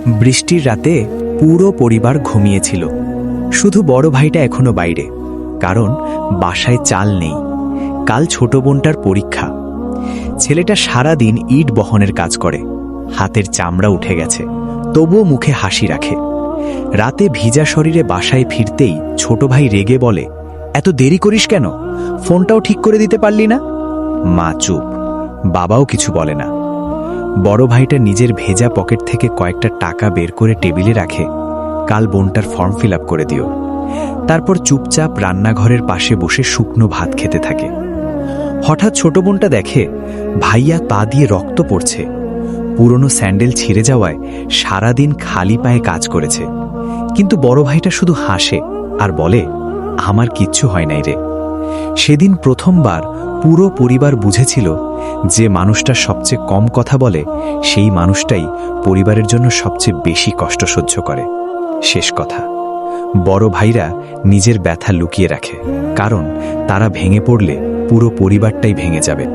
বৃষ্টির রাতে পুরো পরিবার ঘুমিয়েছিল। শুধু বড় ভাইটা এখনো বাইরে, কারণ বাসায় চাল নেই। কাল ছোট বোনটার পরীক্ষা। ছেলেটা সারাদিন ইট বহনের কাজ করে, হাতের চামড়া উঠে গেছে, তবুও মুখে হাসি রাখে। রাতে ভিজা শরীরে বাসায় ফিরতেই ছোট ভাই রেগে বলে, এত দেরি করিস কেন? ফোনটাও ঠিক করে দিতে পারলি না? মা চুপ, বাবাও কিছু বলে না। বড় ভাইটা নিজের ভেজা পকেট থেকে কয়েকটা টাকা বের করে টেবিলে রাখে, কাল বোনটার ফর্ম ফিল আপ করে দিও। তারপর চুপচাপ রান্নাঘরের পাশে বসে শুকনো ভাত খেতে থাকে। হঠাৎ ছোট বোনটা দেখে ভাইয়া পা দিয়ে রক্ত পড়ছে। পুরনো স্যান্ডেল ছিঁড়ে যাওয়ায় সারাদিন খালি পায়ে কাজ করেছে। কিন্তু বড় ভাইটা শুধু হাসে আর বলে, আমার কিচ্ছু হয় নাই রে। সেদিন প্রথমবার পুরো পরিবার বুঝেছিল যে মানুষটা সবচেয়ে কম কথা বলে সেই মানুষটাই পরিবারের জন্য সবচেয়ে বেশি কষ্ট সহ্য করে। শেষ কথা, বড় ভাইরা নিজের ব্যথা লুকিয়ে রাখে, কারণ তারা ভেঙে পড়লে পুরো পরিবারটাই ভেঙে যাবে।